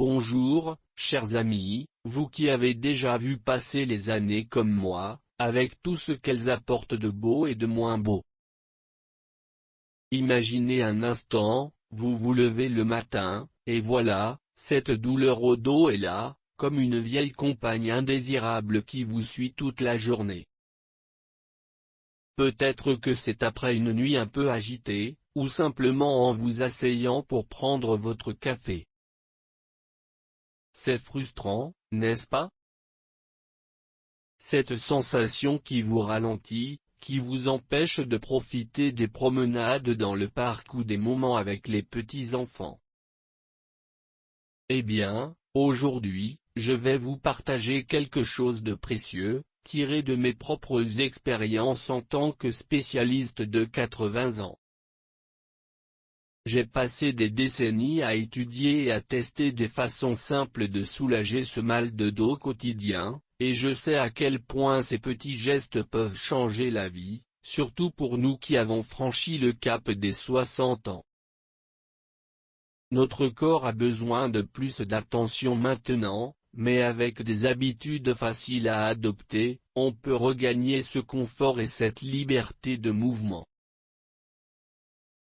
Bonjour, chers amis, vous qui avez déjà vu passer les années comme moi, avec tout ce qu'elles apportent de beau et de moins beau. Imaginez un instant, vous vous levez le matin, et voilà, cette douleur au dos est là, comme une vieille compagne indésirable qui vous suit toute la journée. Peut-être que c'est après une nuit un peu agitée, ou simplement en vous asseyant pour prendre votre café. C'est frustrant, n'est-ce pas? Cette sensation qui vous ralentit, qui vous empêche de profiter des promenades dans le parc ou des moments avec les petits-enfants. Eh bien, aujourd'hui, je vais vous partager quelque chose de précieux, tiré de mes propres expériences en tant que spécialiste de 80 ans. J'ai passé des décennies à étudier et à tester des façons simples de soulager ce mal de dos quotidien, et je sais à quel point ces petits gestes peuvent changer la vie, surtout pour nous qui avons franchi le cap des 60 ans. Notre corps a besoin de plus d'attention maintenant, mais avec des habitudes faciles à adopter, on peut regagner ce confort et cette liberté de mouvement.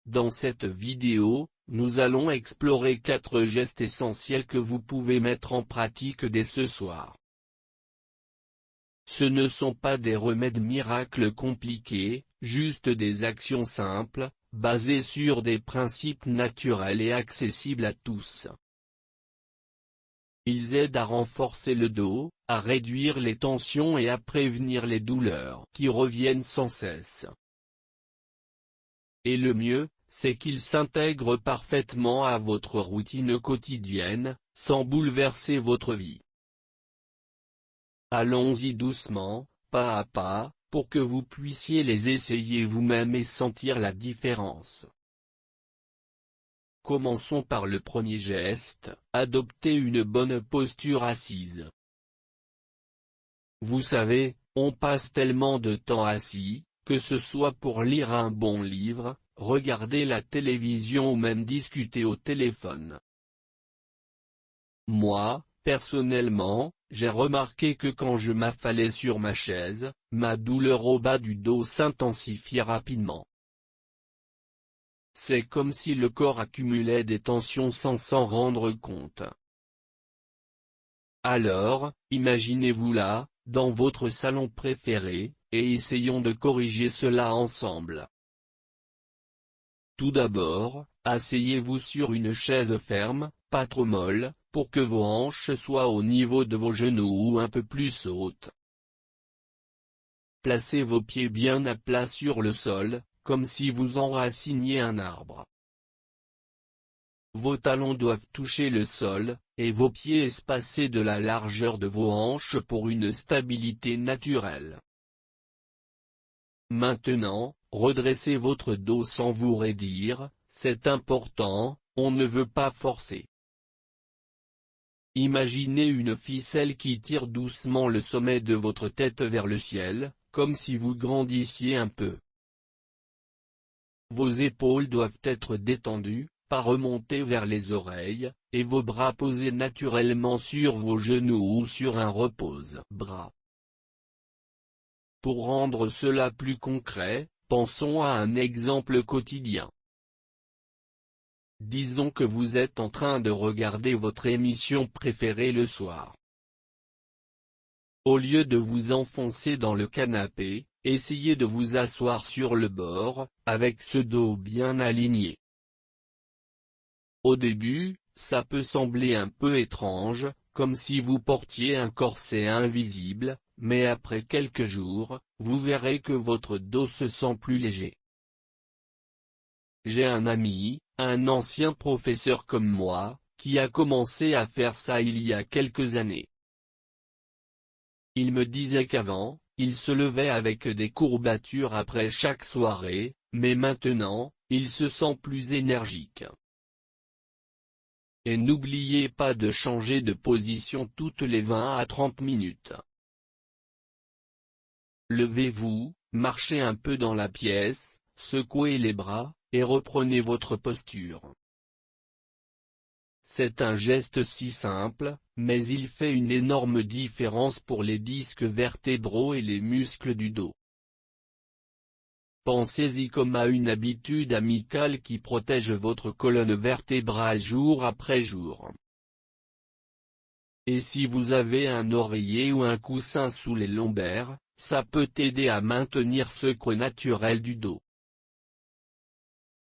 Dans cette vidéo, nous allons explorer 4 gestes essentiels que vous pouvez mettre en pratique dès ce soir. Ce ne sont pas des remèdes miracles compliqués, juste des actions simples, basées sur des principes naturels et accessibles à tous. Ils aident à renforcer le dos, à réduire les tensions et à prévenir les douleurs qui reviennent sans cesse. Et le mieux, c'est qu'ils s'intègrent parfaitement à votre routine quotidienne, sans bouleverser votre vie. Allons-y doucement, pas à pas, pour que vous puissiez les essayer vous-même et sentir la différence. Commençons par le premier geste, adopter une bonne posture assise. Vous savez, on passe tellement de temps assis, que ce soit pour lire un bon livre, regarder la télévision ou même discuter au téléphone. Moi, personnellement, j'ai remarqué que quand je m'affalais sur ma chaise, ma douleur au bas du dos s'intensifiait rapidement. C'est comme si le corps accumulait des tensions sans s'en rendre compte. Alors, imaginez-vous là, dans votre salon préféré, et essayons de corriger cela ensemble. Tout d'abord, asseyez-vous sur une chaise ferme, pas trop molle, pour que vos hanches soient au niveau de vos genoux ou un peu plus hautes. Placez vos pieds bien à plat sur le sol, comme si vous enraciniez un arbre. Vos talons doivent toucher le sol, et vos pieds espacés de la largeur de vos hanches pour une stabilité naturelle. Maintenant, redressez votre dos sans vous raidir, c'est important, on ne veut pas forcer. Imaginez une ficelle qui tire doucement le sommet de votre tête vers le ciel, comme si vous grandissiez un peu. Vos épaules doivent être détendues, pas remontées vers les oreilles, et vos bras posés naturellement sur vos genoux ou sur un repose-bras. Pour rendre cela plus concret, pensons à un exemple quotidien. Disons que vous êtes en train de regarder votre émission préférée le soir. Au lieu de vous enfoncer dans le canapé, essayez de vous asseoir sur le bord, avec ce dos bien aligné. Au début, ça peut sembler un peu étrange, comme si vous portiez un corset invisible, mais après quelques jours, vous verrez que votre dos se sent plus léger. J'ai un ami, un ancien professeur comme moi, qui a commencé à faire ça il y a quelques années. Il me disait qu'avant, il se levait avec des courbatures après chaque soirée, mais maintenant, il se sent plus énergique. Et n'oubliez pas de changer de position toutes les 20 à 30 minutes. Levez-vous, marchez un peu dans la pièce, secouez les bras, et reprenez votre posture. C'est un geste si simple, mais il fait une énorme différence pour les disques vertébraux et les muscles du dos. Pensez-y comme à une habitude amicale qui protège votre colonne vertébrale jour après jour. Et si vous avez un oreiller ou un coussin sous les lombaires, ça peut aider à maintenir ce creux naturel du dos.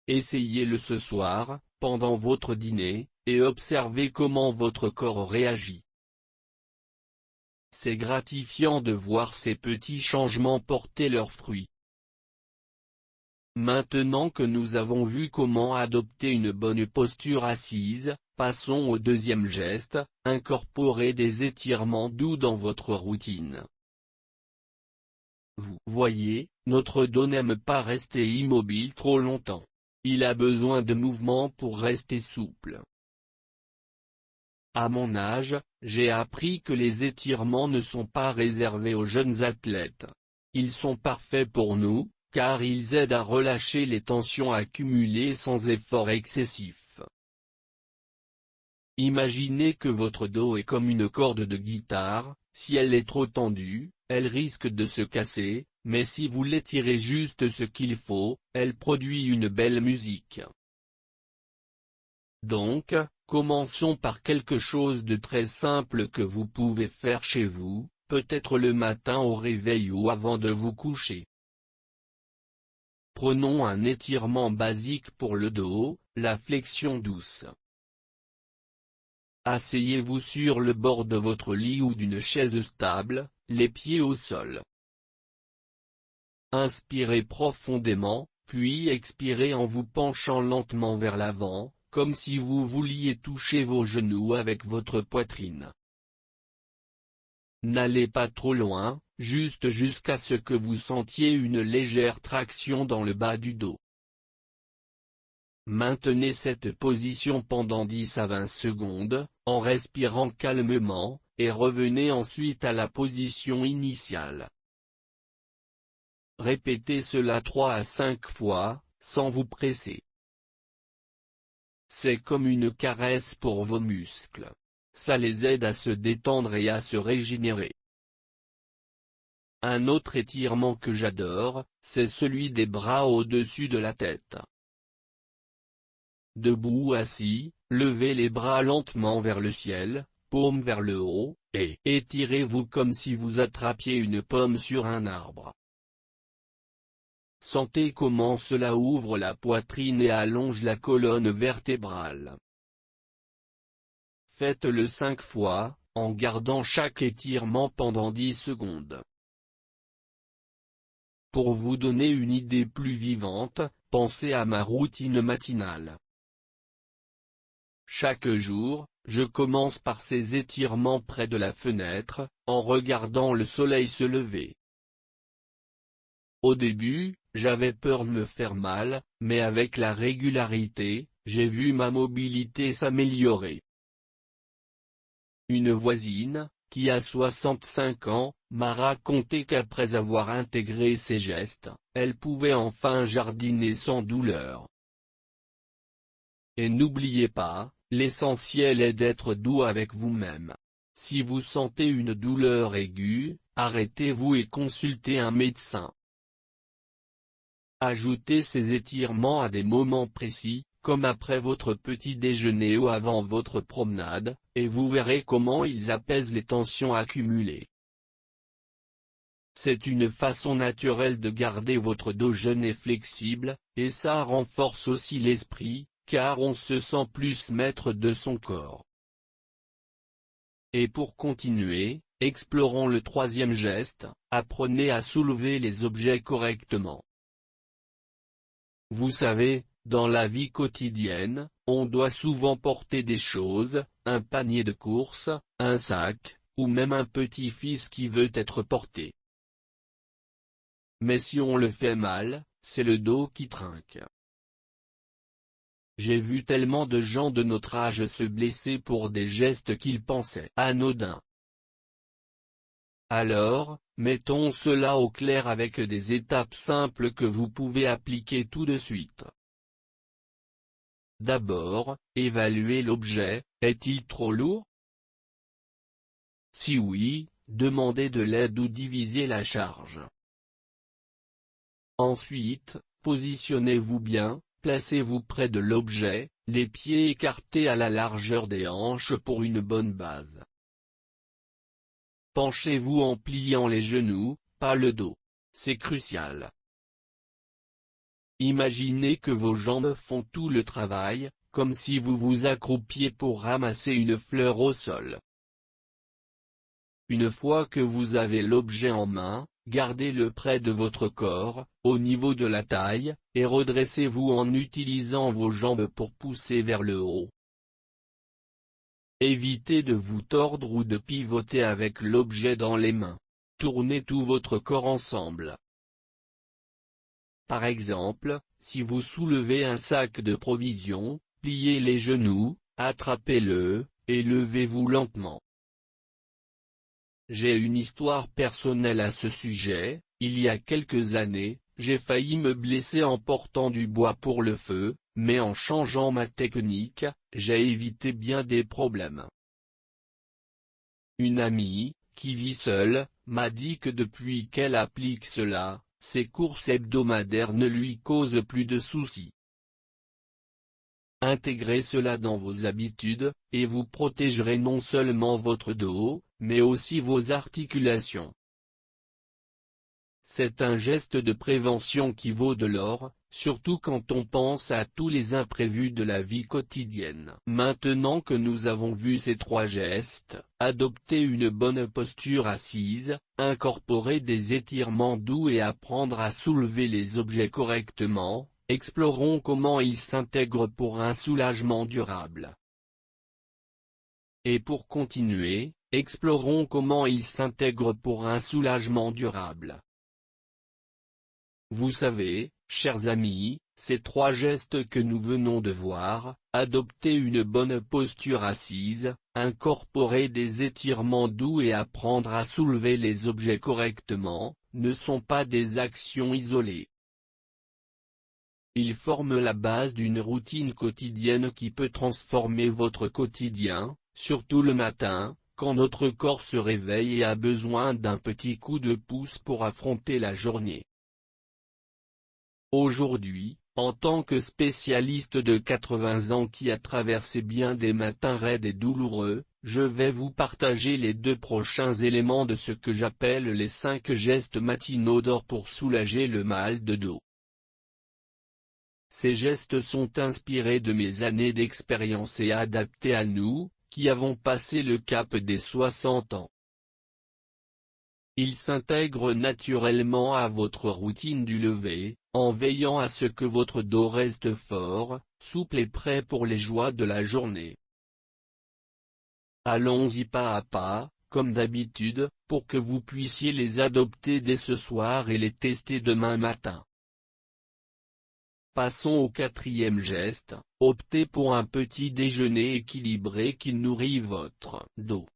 Essayez-le ce soir, pendant votre dîner, et observez comment votre corps réagit. C'est gratifiant de voir ces petits changements porter leurs fruits. Maintenant que nous avons vu comment adopter une bonne posture assise, passons au deuxième geste, incorporer des étirements doux dans votre routine. Vous voyez, notre dos n'aime pas rester immobile trop longtemps. Il a besoin de mouvement pour rester souple. À mon âge, j'ai appris que les étirements ne sont pas réservés aux jeunes athlètes. Ils sont parfaits pour nous, car ils aident à relâcher les tensions accumulées sans effort excessif. Imaginez que votre dos est comme une corde de guitare, si elle est trop tendue, elle risque de se casser, mais si vous l'étirez juste ce qu'il faut, elle produit une belle musique. Donc, commençons par quelque chose de très simple que vous pouvez faire chez vous, peut-être le matin au réveil ou avant de vous coucher. Prenons un étirement basique pour le dos, la flexion douce. Asseyez-vous sur le bord de votre lit ou d'une chaise stable, les pieds au sol. Inspirez profondément, puis expirez en vous penchant lentement vers l'avant, comme si vous vouliez toucher vos genoux avec votre poitrine. N'allez pas trop loin, juste jusqu'à ce que vous sentiez une légère traction dans le bas du dos. Maintenez cette position pendant 10 à 20 secondes, en respirant calmement, et revenez ensuite à la position initiale. Répétez cela 3 à 5 fois, sans vous presser. C'est comme une caresse pour vos muscles. Ça les aide à se détendre et à se régénérer. Un autre étirement que j'adore, c'est celui des bras au-dessus de la tête. Debout ou assis, levez les bras lentement vers le ciel, paume vers le haut, et étirez-vous comme si vous attrapiez une pomme sur un arbre. Sentez comment cela ouvre la poitrine et allonge la colonne vertébrale. Faites-le 5 fois, en gardant chaque étirement pendant 10 secondes. Pour vous donner une idée plus vivante, pensez à ma routine matinale. Chaque jour, je commence par ces étirements près de la fenêtre, en regardant le soleil se lever. Au début, j'avais peur de me faire mal, mais avec la régularité, j'ai vu ma mobilité s'améliorer. Une voisine, qui a 65 ans, m'a raconté qu'après avoir intégré ces gestes, elle pouvait enfin jardiner sans douleur. Et n'oubliez pas, l'essentiel est d'être doux avec vous-même. Si vous sentez une douleur aiguë, arrêtez-vous et consultez un médecin. Ajoutez ces étirements à des moments précis, comme après votre petit déjeuner ou avant votre promenade, et vous verrez comment ils apaisent les tensions accumulées. C'est une façon naturelle de garder votre dos jeune et flexible, et ça renforce aussi l'esprit, car on se sent plus maître de son corps. Et pour continuer, explorons le troisième geste, apprenez à soulever les objets correctement. Vous savez, dans la vie quotidienne, on doit souvent porter des choses, un panier de courses, un sac, ou même un petit-fils qui veut être porté. Mais si on le fait mal, c'est le dos qui trinque. J'ai vu tellement de gens de notre âge se blesser pour des gestes qu'ils pensaient anodins. Alors, mettons cela au clair avec des étapes simples que vous pouvez appliquer tout de suite. D'abord, évaluez l'objet, est-il trop lourd? Si oui, demandez de l'aide ou divisez la charge. Ensuite, positionnez-vous bien, placez-vous près de l'objet, les pieds écartés à la largeur des hanches pour une bonne base. Penchez-vous en pliant les genoux, pas le dos. C'est crucial. Imaginez que vos jambes font tout le travail, comme si vous vous accroupiez pour ramasser une fleur au sol. Une fois que vous avez l'objet en main, gardez-le près de votre corps, au niveau de la taille, et redressez-vous en utilisant vos jambes pour pousser vers le haut. Évitez de vous tordre ou de pivoter avec l'objet dans les mains. Tournez tout votre corps ensemble. Par exemple, si vous soulevez un sac de provisions, pliez les genoux, attrapez-le, et levez-vous lentement. J'ai une histoire personnelle à ce sujet. Il y a quelques années, j'ai failli me blesser en portant du bois pour le feu, mais en changeant ma technique, j'ai évité bien des problèmes. Une amie, qui vit seule, m'a dit que depuis qu'elle applique cela, ses courses hebdomadaires ne lui causent plus de soucis. Intégrez cela dans vos habitudes, et vous protégerez non seulement votre dos, mais aussi vos articulations. C'est un geste de prévention qui vaut de l'or, surtout quand on pense à tous les imprévus de la vie quotidienne. Maintenant que nous avons vu ces 3 gestes, adopter une bonne posture assise, incorporer des étirements doux et apprendre à soulever les objets correctement, explorons comment ils s'intègrent pour un soulagement durable. Et pour continuer, explorons comment ils s'intègrent pour un soulagement durable. Vous savez, chers amis, ces 3 gestes que nous venons de voir, adopter une bonne posture assise, incorporer des étirements doux et apprendre à soulever les objets correctement, ne sont pas des actions isolées. Ils forment la base d'une routine quotidienne qui peut transformer votre quotidien, surtout le matin, quand notre corps se réveille et a besoin d'un petit coup de pouce pour affronter la journée. Aujourd'hui, en tant que spécialiste de 80 ans qui a traversé bien des matins raides et douloureux, je vais vous partager les 2 prochains éléments de ce que j'appelle les 5 gestes matinaux d'or pour soulager le mal de dos. Ces gestes sont inspirés de mes années d'expérience et adaptés à nous, qui avons passé le cap des 60 ans. Ils s'intègrent naturellement à votre routine du lever, en veillant à ce que votre dos reste fort, souple et prêt pour les joies de la journée. Allons-y pas à pas, comme d'habitude, pour que vous puissiez les adopter dès ce soir et les tester demain matin. Passons au 4e geste, optez pour un petit déjeuner équilibré qui nourrit votre dos.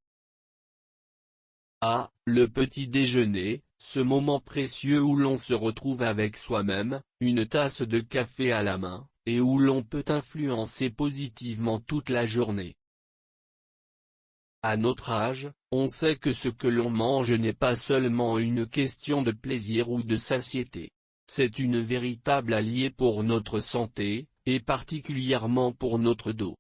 Ah, le petit déjeuner, ce moment précieux où l'on se retrouve avec soi-même, une tasse de café à la main, et où l'on peut influencer positivement toute la journée. À notre âge, on sait que ce que l'on mange n'est pas seulement une question de plaisir ou de satiété. C'est une véritable allié pour notre santé, et particulièrement pour notre dos.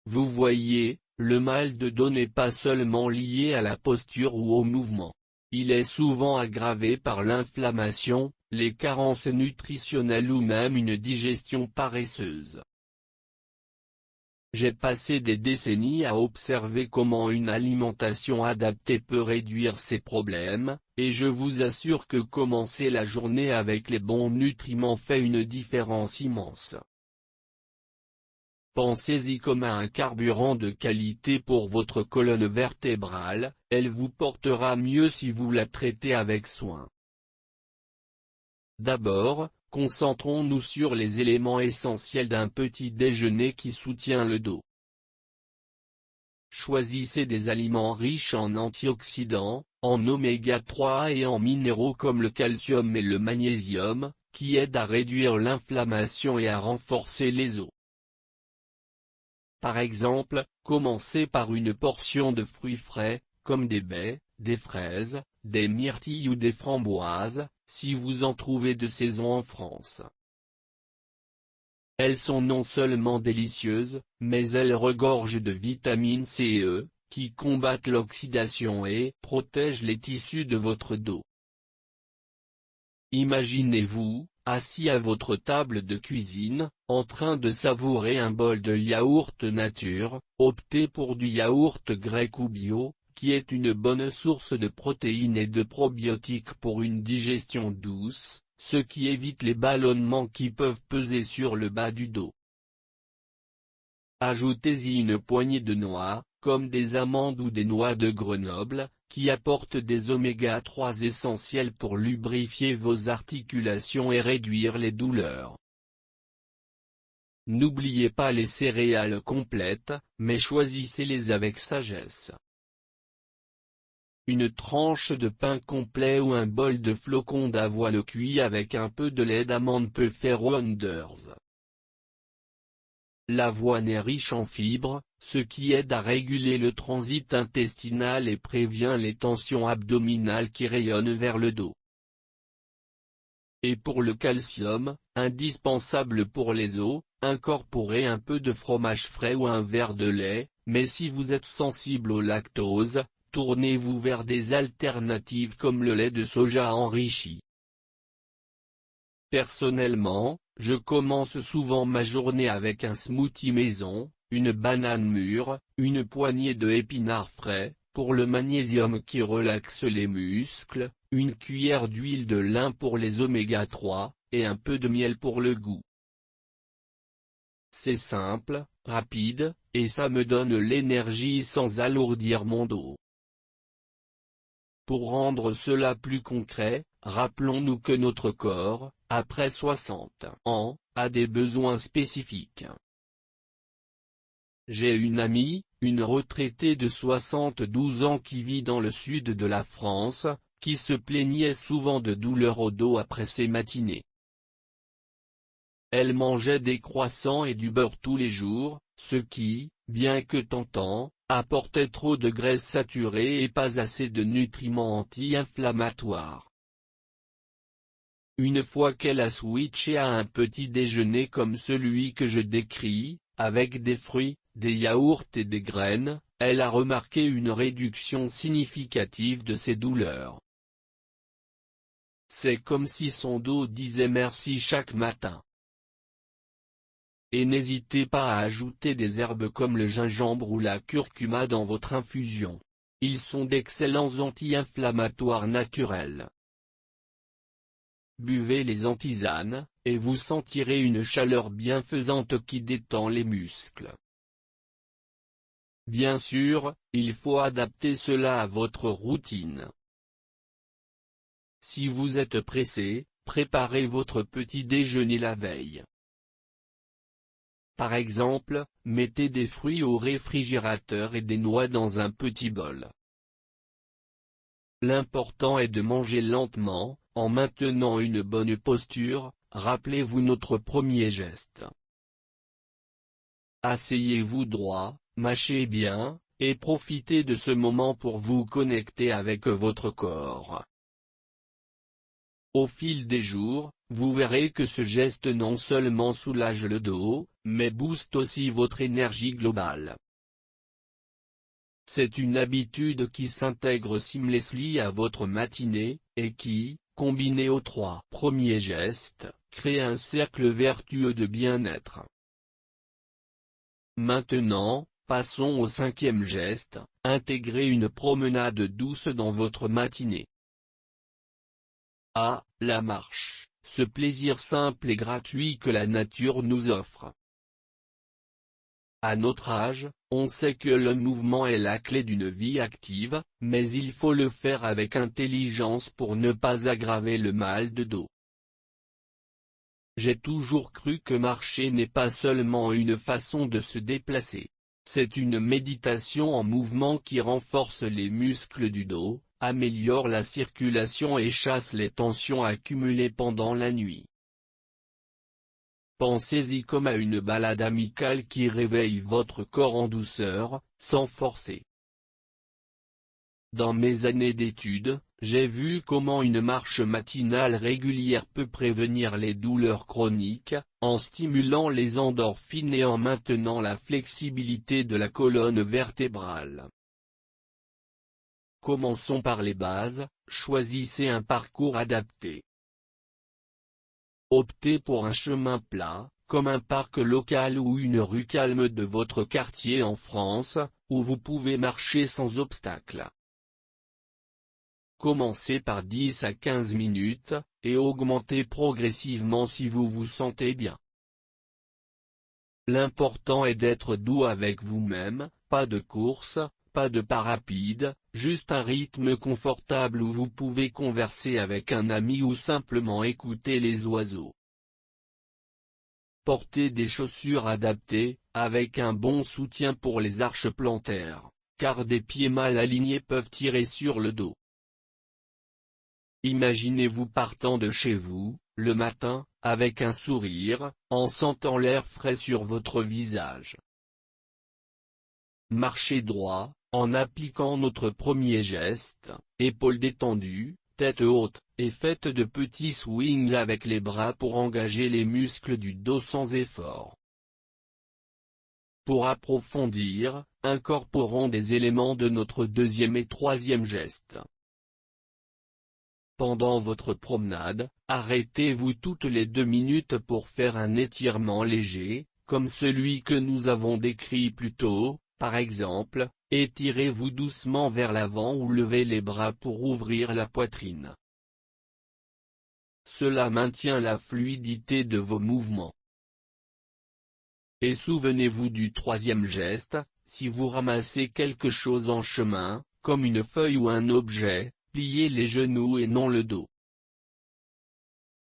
Vous voyez, le mal de dos n'est pas seulement lié à la posture ou au mouvement. Il est souvent aggravé par l'inflammation, les carences nutritionnelles ou même une digestion paresseuse. J'ai passé des décennies à observer comment une alimentation adaptée peut réduire ces problèmes, et je vous assure que commencer la journée avec les bons nutriments fait une différence immense. Pensez-y comme à un carburant de qualité pour votre colonne vertébrale, elle vous portera mieux si vous la traitez avec soin. D'abord, concentrons-nous sur les éléments essentiels d'un petit déjeuner qui soutient le dos. Choisissez des aliments riches en antioxydants, en oméga 3 et en minéraux comme le calcium et le magnésium, qui aide à réduire l'inflammation et à renforcer les os. Par exemple, commencez par une portion de fruits frais, comme des baies, des fraises, des myrtilles ou des framboises, si vous en trouvez de saison en France. Elles sont non seulement délicieuses, mais elles regorgent de vitamines C et E, qui combattent l'oxydation et protègent les tissus de votre dos. Imaginez-vous, assis à votre table de cuisine, en train de savourer un bol de yaourt nature. Optez pour du yaourt grec ou bio, qui est une bonne source de protéines et de probiotiques pour une digestion douce, ce qui évite les ballonnements qui peuvent peser sur le bas du dos. Ajoutez-y une poignée de noix, comme des amandes ou des noix de Grenoble, qui apportent des oméga-3 essentiels pour lubrifier vos articulations et réduire les douleurs. N'oubliez pas les céréales complètes, mais choisissez-les avec sagesse. Une tranche de pain complet ou un bol de flocons d'avoine cuit avec un peu de lait d'amande peut faire wonders. L'avoine est riche en fibres, ce qui aide à réguler le transit intestinal et prévient les tensions abdominales qui rayonnent vers le dos. Et pour le calcium, indispensable pour les os, incorporez un peu de fromage frais ou un verre de lait, mais si vous êtes sensible au lactose, tournez-vous vers des alternatives comme le lait de soja enrichi. Personnellement, je commence souvent ma journée avec un smoothie maison, une banane mûre, une poignée de épinards frais, pour le magnésium qui relaxe les muscles, une cuillère d'huile de lin pour les oméga-3, et un peu de miel pour le goût. C'est simple, rapide, et ça me donne l'énergie sans alourdir mon dos. Pour rendre cela plus concret, rappelons-nous que notre corps, après 60 ans, a des besoins spécifiques. J'ai une amie, une retraitée de 72 ans qui vit dans le sud de la France, qui se plaignait souvent de douleurs au dos après ses matinées. Elle mangeait des croissants et du beurre tous les jours, ce qui, bien que tentant, apportait trop de graisses saturées et pas assez de nutriments anti-inflammatoires. Une fois qu'elle a switché à un petit déjeuner comme celui que je décris, avec des fruits, des yaourts et des graines, elle a remarqué une réduction significative de ses douleurs. C'est comme si son dos disait merci chaque matin. Et n'hésitez pas à ajouter des herbes comme le gingembre ou la curcuma dans votre infusion. Ils sont d'excellents anti-inflammatoires naturels. Buvez-les en tisane, et vous sentirez une chaleur bienfaisante qui détend les muscles. Bien sûr, il faut adapter cela à votre routine. Si vous êtes pressé, préparez votre petit déjeuner la veille. Par exemple, mettez des fruits au réfrigérateur et des noix dans un petit bol. L'important est de manger lentement, en maintenant une bonne posture. Rappelez-vous notre premier geste. Asseyez-vous droit, mâchez bien, et profitez de ce moment pour vous connecter avec votre corps. Au fil des jours, vous verrez que ce geste non seulement soulage le dos, mais booste aussi votre énergie globale. C'est une habitude qui s'intègre seamlessly à votre matinée, et qui, combinée aux 3 premiers gestes, crée un cercle vertueux de bien-être. Maintenant, passons au 5e geste, intégrer une promenade douce dans votre matinée. Ah, la marche, ce plaisir simple et gratuit que la nature nous offre. À notre âge, on sait que le mouvement est la clé d'une vie active, mais il faut le faire avec intelligence pour ne pas aggraver le mal de dos. J'ai toujours cru que marcher n'est pas seulement une façon de se déplacer. C'est une méditation en mouvement qui renforce les muscles du dos, améliore la circulation et chasse les tensions accumulées pendant la nuit. Pensez-y comme à une balade amicale qui réveille votre corps en douceur, sans forcer. Dans mes années d'études, j'ai vu comment une marche matinale régulière peut prévenir les douleurs chroniques, en stimulant les endorphines et en maintenant la flexibilité de la colonne vertébrale. Commençons par les bases, choisissez un parcours adapté. Optez pour un chemin plat, comme un parc local ou une rue calme de votre quartier en France, où vous pouvez marcher sans obstacle. Commencez par 10 à 15 minutes, et augmentez progressivement si vous vous sentez bien. L'important est d'être doux avec vous-même, pas de course, pas de pas rapide, juste un rythme confortable où vous pouvez converser avec un ami ou simplement écouter les oiseaux. Portez des chaussures adaptées, avec un bon soutien pour les arches plantaires, car des pieds mal alignés peuvent tirer sur le dos. Imaginez-vous partant de chez vous, le matin, avec un sourire, en sentant l'air frais sur votre visage. Marchez droit, en appliquant notre premier geste, épaules détendues, tête haute, et faites de petits swings avec les bras pour engager les muscles du dos sans effort. Pour approfondir, incorporons des éléments de notre deuxième et troisième geste. Pendant votre promenade, arrêtez-vous toutes les 2 minutes pour faire un étirement léger, comme celui que nous avons décrit plus tôt, par exemple, étirez-vous doucement vers l'avant ou levez les bras pour ouvrir la poitrine. Cela maintient la fluidité de vos mouvements. Et souvenez-vous du troisième geste, si vous ramassez quelque chose en chemin, comme une feuille ou un objet, pliez les genoux et non le dos.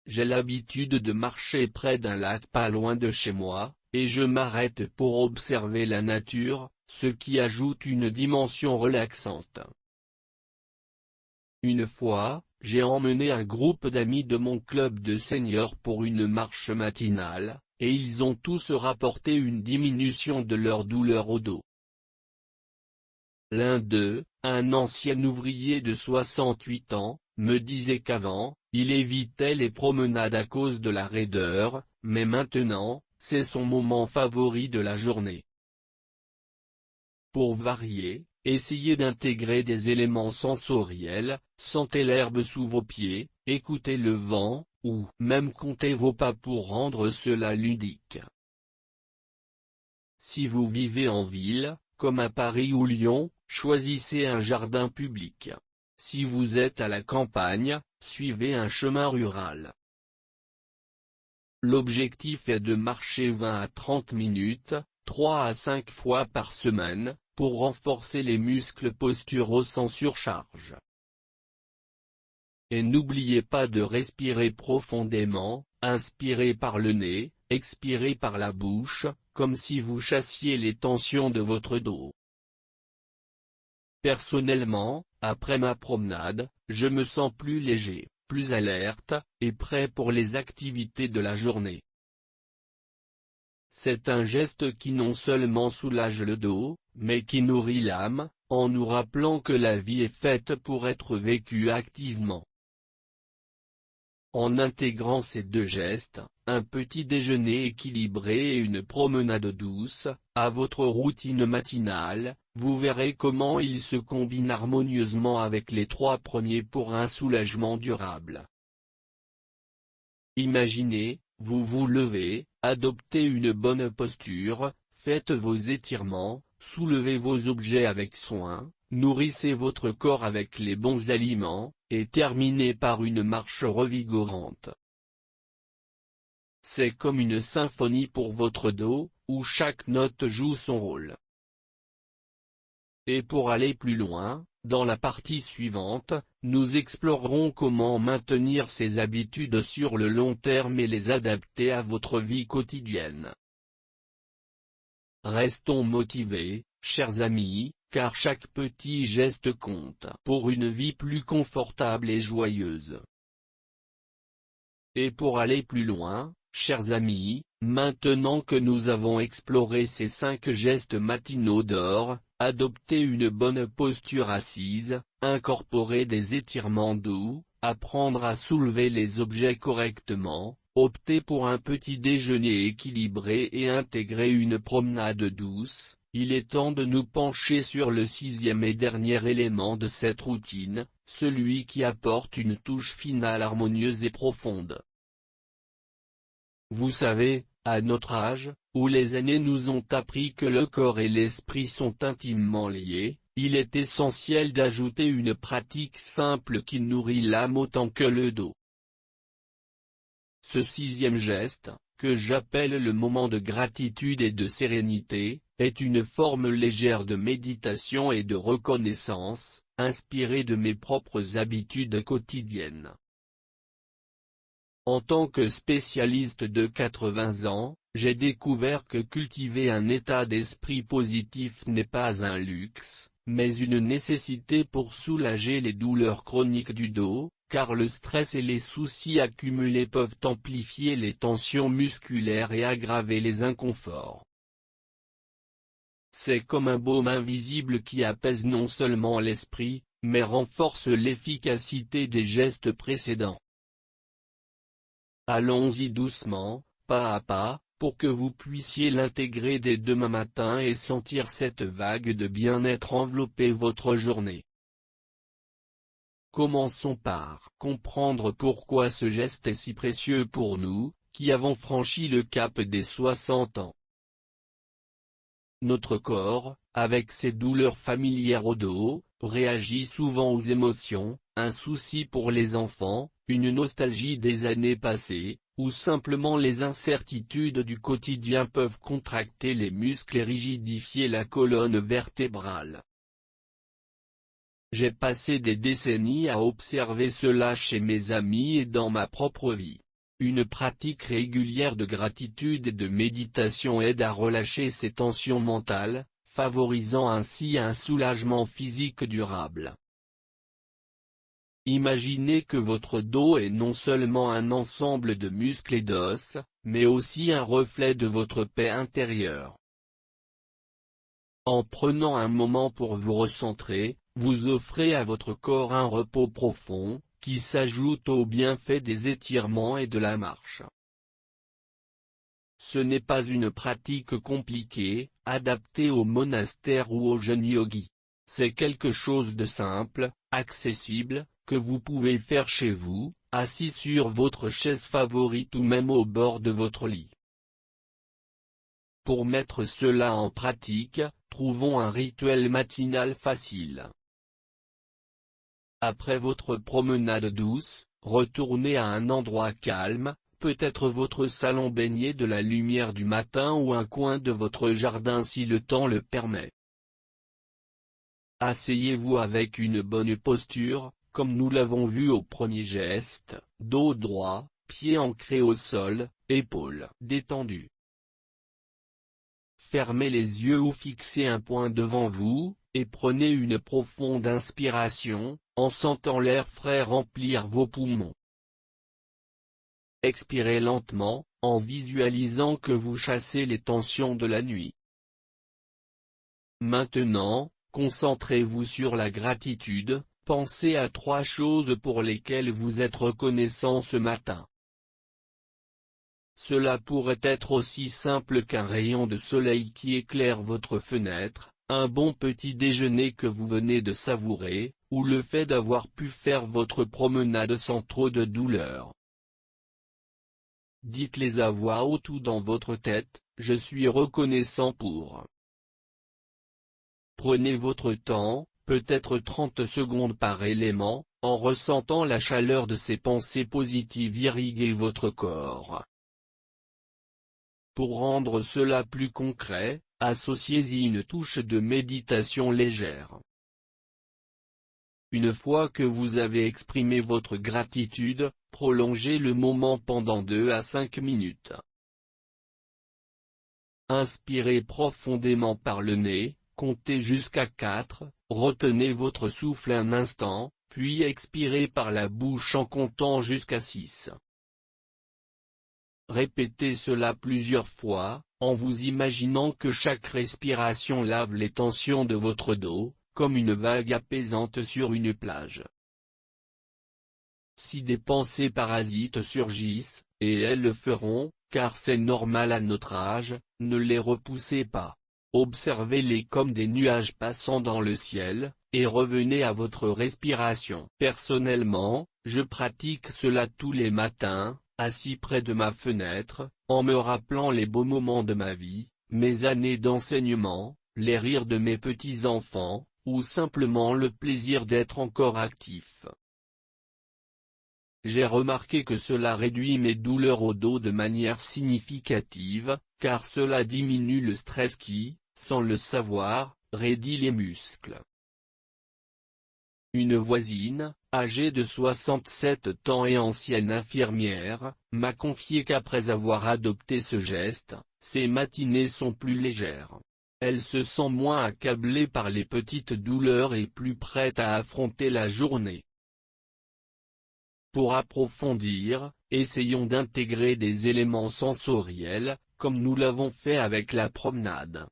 J'ai l'habitude de marcher près d'un lac pas loin de chez moi, et je m'arrête pour observer la nature, ce qui ajoute une dimension relaxante. Une fois, j'ai emmené un groupe d'amis de mon club de seniors pour une marche matinale, et ils ont tous rapporté une diminution de leur douleur au dos. L'un d'eux, un ancien ouvrier de 68 ans, me disait qu'avant, il évitait les promenades à cause de la raideur, mais maintenant, c'est son moment favori de la journée. Pour varier, essayez d'intégrer des éléments sensoriels, sentez l'herbe sous vos pieds, écoutez le vent, ou même comptez vos pas pour rendre cela ludique. Si vous vivez en ville, comme à Paris ou Lyon, choisissez un jardin public. Si vous êtes à la campagne, suivez un chemin rural. L'objectif est de marcher 20 à 30 minutes, 3 à 5 fois par semaine, pour renforcer les muscles posturaux sans surcharge. Et n'oubliez pas de respirer profondément, inspirez par le nez, expirez par la bouche, comme si vous chassiez les tensions de votre dos. Personnellement, après ma promenade, je me sens plus léger, plus alerte, et prêt pour les activités de la journée. C'est un geste qui non seulement soulage le dos, mais qui nourrit l'âme, en nous rappelant que la vie est faite pour être vécue activement. En intégrant ces deux gestes, un petit déjeuner équilibré et une promenade douce, à votre routine matinale, vous verrez comment ils se combinent harmonieusement avec les 3 premiers pour un soulagement durable. Imaginez, vous vous levez, adoptez une bonne posture, faites vos étirements, soulevez vos objets avec soin, nourrissez votre corps avec les bons aliments, et terminez par une marche revigorante. C'est comme une symphonie pour votre dos, où chaque note joue son rôle. Et pour aller plus loin, dans la partie suivante, nous explorerons comment maintenir ces habitudes sur le long terme et les adapter à votre vie quotidienne. Restons motivés, chers amis, car chaque petit geste compte pour une vie plus confortable et joyeuse. Et pour aller plus loin, Chers amis, maintenant que nous avons exploré ces 5 gestes matinaux d'or, adoptez une bonne posture assise, incorporez des étirements doux, apprendre à soulever les objets correctement, optez pour un petit déjeuner équilibré et intégrer une promenade douce. Il est temps de nous pencher sur le 6e et dernier élément de cette routine, celui qui apporte une touche finale harmonieuse et profonde. Vous savez, à notre âge, où les années nous ont appris que le corps et l'esprit sont intimement liés, il est essentiel d'ajouter une pratique simple qui nourrit l'âme autant que le dos. Ce 6e geste, que j'appelle le moment de gratitude et de sérénité, est une forme légère de méditation et de reconnaissance, inspirée de mes propres habitudes quotidiennes. En tant que spécialiste de 80 ans, j'ai découvert que cultiver un état d'esprit positif n'est pas un luxe, mais une nécessité pour soulager les douleurs chroniques du dos, car le stress et les soucis accumulés peuvent amplifier les tensions musculaires et aggraver les inconforts. C'est comme un baume invisible qui apaise non seulement l'esprit, mais renforce l'efficacité des gestes précédents. Allons-y doucement, pas à pas, pour que vous puissiez l'intégrer dès demain matin et sentir cette vague de bien-être envelopper votre journée. Commençons par comprendre pourquoi ce geste est si précieux pour nous, qui avons franchi le cap des 60 ans. Notre corps, avec ses douleurs familières au dos, réagit souvent aux émotions, un souci pour les enfants, une nostalgie des années passées, ou simplement les incertitudes du quotidien peuvent contracter les muscles et rigidifier la colonne vertébrale. J'ai passé des décennies à observer cela chez mes amis et dans ma propre vie. Une pratique régulière de gratitude et de méditation aide à relâcher ces tensions mentales, favorisant ainsi un soulagement physique durable. Imaginez que votre dos est non seulement un ensemble de muscles et d'os, mais aussi un reflet de votre paix intérieure. En prenant un moment pour vous recentrer, vous offrez à votre corps un repos profond, qui s'ajoute aux bienfaits des étirements et de la marche. Ce n'est pas une pratique compliquée, adaptée au monastère ou aux jeunes yogis. C'est quelque chose de simple, accessible, que vous pouvez faire chez vous, assis sur votre chaise favorite ou même au bord de votre lit. Pour mettre cela en pratique, trouvons un rituel matinal facile. Après votre promenade douce, retournez à un endroit calme, peut-être votre salon baigné de la lumière du matin ou un coin de votre jardin si le temps le permet. Asseyez-vous avec une bonne posture, comme nous l'avons vu au premier geste, dos droit, pieds ancrés au sol, épaules détendues. Fermez les yeux ou fixez un point devant vous, et prenez une profonde inspiration, en sentant l'air frais remplir vos poumons. Expirez lentement, en visualisant que vous chassez les tensions de la nuit. Maintenant, concentrez-vous sur la gratitude, pensez à 3 choses pour lesquelles vous êtes reconnaissant ce matin. Cela pourrait être aussi simple qu'un rayon de soleil qui éclaire votre fenêtre, un bon petit déjeuner que vous venez de savourer, ou le fait d'avoir pu faire votre promenade sans trop de douleur. Dites-les à voix haute ou dans votre tête, je suis reconnaissant pour. Prenez votre temps, peut-être 30 secondes par élément, en ressentant la chaleur de ces pensées positives irriguer votre corps. Pour rendre cela plus concret, associez-y une touche de méditation légère. Une fois que vous avez exprimé votre gratitude, prolongez le moment pendant 2 à 5 minutes. Inspirez profondément par le nez, comptez jusqu'à 4, retenez votre souffle un instant, puis expirez par la bouche en comptant jusqu'à 6. Répétez cela plusieurs fois, en vous imaginant que chaque respiration lave les tensions de votre dos, comme une vague apaisante sur une plage. Si des pensées parasites surgissent, et elles le feront, car c'est normal à notre âge, ne les repoussez pas. Observez-les comme des nuages passant dans le ciel, et revenez à votre respiration. Personnellement, je pratique cela tous les matins, assis près de ma fenêtre, en me rappelant les beaux moments de ma vie, mes années d'enseignement, les rires de mes petits-enfants, ou simplement le plaisir d'être encore actif. J'ai remarqué que cela réduit mes douleurs au dos de manière significative, car cela diminue le stress qui, sans le savoir, raidit les muscles. Une voisine, âgée de 67 ans et ancienne infirmière, m'a confié qu'après avoir adopté ce geste, ses matinées sont plus légères. Elle se sent moins accablée par les petites douleurs et plus prête à affronter la journée. Pour approfondir, essayons d'intégrer des éléments sensoriels, comme nous l'avons fait avec la promenade.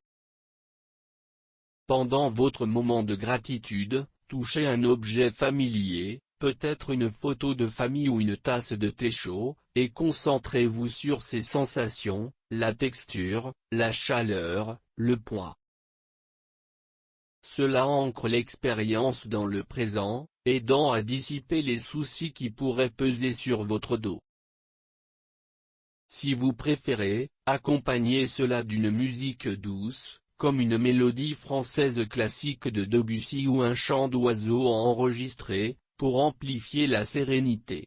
Pendant votre moment de gratitude, touchez un objet familier, peut-être une photo de famille ou une tasse de thé chaud, et concentrez-vous sur ces sensations, la texture, la chaleur, le poids. Cela ancre l'expérience dans le présent, aidant à dissiper les soucis qui pourraient peser sur votre dos. Si vous préférez, accompagnez cela d'une musique douce, comme une mélodie française classique de Debussy ou un chant d'oiseau enregistré, pour amplifier la sérénité.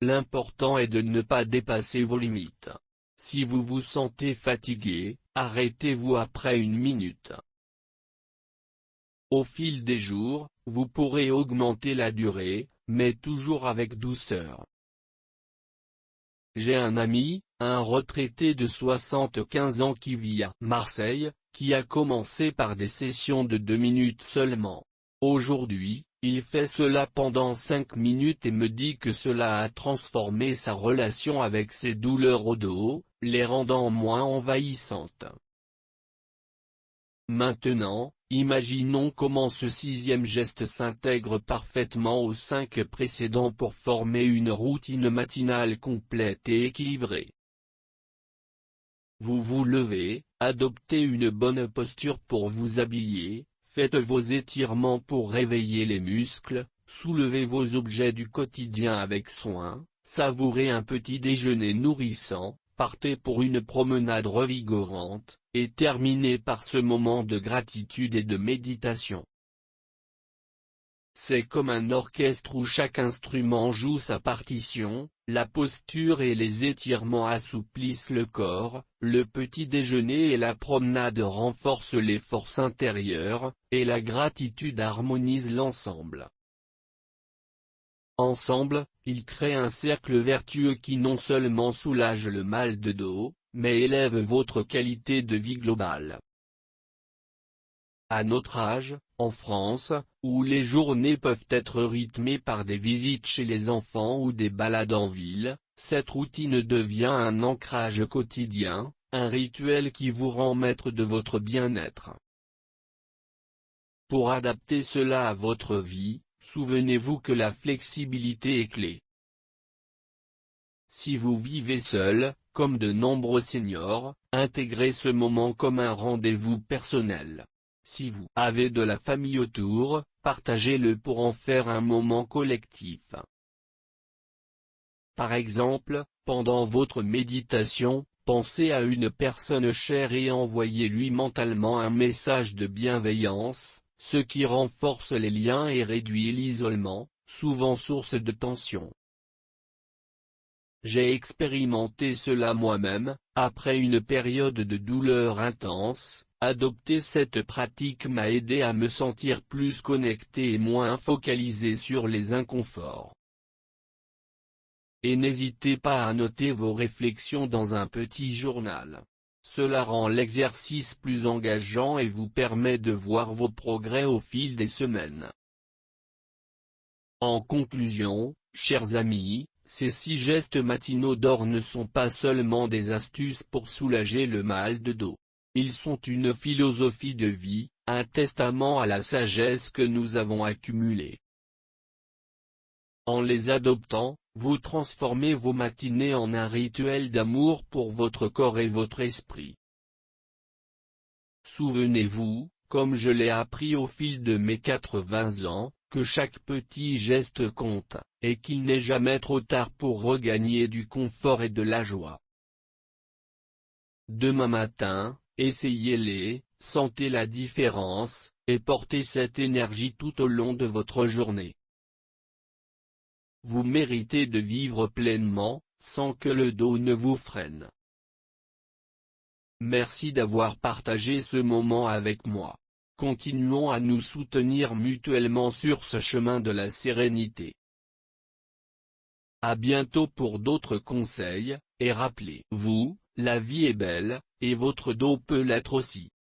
L'important est de ne pas dépasser vos limites. Si vous vous sentez fatigué, arrêtez-vous après une minute. Au fil des jours, vous pourrez augmenter la durée, mais toujours avec douceur. J'ai un ami, un retraité de 75 ans qui vit à Marseille, qui a commencé par des sessions de 2 minutes seulement. Aujourd'hui, il fait cela pendant 5 minutes et me dit que cela a transformé sa relation avec ses douleurs au dos, les rendant moins envahissantes. Maintenant, imaginons comment ce 6e geste s'intègre parfaitement aux 5 précédents pour former une routine matinale complète et équilibrée. Vous vous levez, adoptez une bonne posture pour vous habiller, faites vos étirements pour réveiller les muscles, soulevez vos objets du quotidien avec soin, savourez un petit déjeuner nourrissant, partez pour une promenade revigorante, et terminez par ce moment de gratitude et de méditation. C'est comme un orchestre où chaque instrument joue sa partition, la posture et les étirements assouplissent le corps, le petit déjeuner et la promenade renforcent les forces intérieures, et la gratitude harmonise l'ensemble. Ensemble, ils créent un cercle vertueux qui non seulement soulage le mal de dos, mais élève votre qualité de vie globale. À notre âge, en France, où les journées peuvent être rythmées par des visites chez les enfants ou des balades en ville, cette routine devient un ancrage quotidien, un rituel qui vous rend maître de votre bien-être. Pour adapter cela à votre vie, souvenez-vous que la flexibilité est clé. Si vous vivez seul, comme de nombreux seniors, intégrez ce moment comme un rendez-vous personnel. Si vous avez de la famille autour, partagez-le pour en faire un moment collectif. Par exemple, pendant votre méditation, pensez à une personne chère et envoyez-lui mentalement un message de bienveillance, ce qui renforce les liens et réduit l'isolement, souvent source de tension. J'ai expérimenté cela moi-même, après une période de douleur intense. Adopter cette pratique m'a aidé à me sentir plus connecté et moins focalisé sur les inconforts. Et n'hésitez pas à noter vos réflexions dans un petit journal. Cela rend l'exercice plus engageant et vous permet de voir vos progrès au fil des semaines. En conclusion, chers amis, Ces 6 gestes matinaux d'or ne sont pas seulement des astuces pour soulager le mal de dos. Ils sont une philosophie de vie, un testament à la sagesse que nous avons accumulée. En les adoptant, vous transformez vos matinées en un rituel d'amour pour votre corps et votre esprit. Souvenez-vous, comme je l'ai appris au fil de mes 80 ans, que chaque petit geste compte, et qu'il n'est jamais trop tard pour regagner du confort et de la joie. Demain matin, essayez-les, sentez la différence, et portez cette énergie tout au long de votre journée. Vous méritez de vivre pleinement, sans que le dos ne vous freine. Merci d'avoir partagé ce moment avec moi. Continuons à nous soutenir mutuellement sur ce chemin de la sérénité. À bientôt pour d'autres conseils, et rappelez-vous, la vie est belle, et votre dos peut l'être aussi.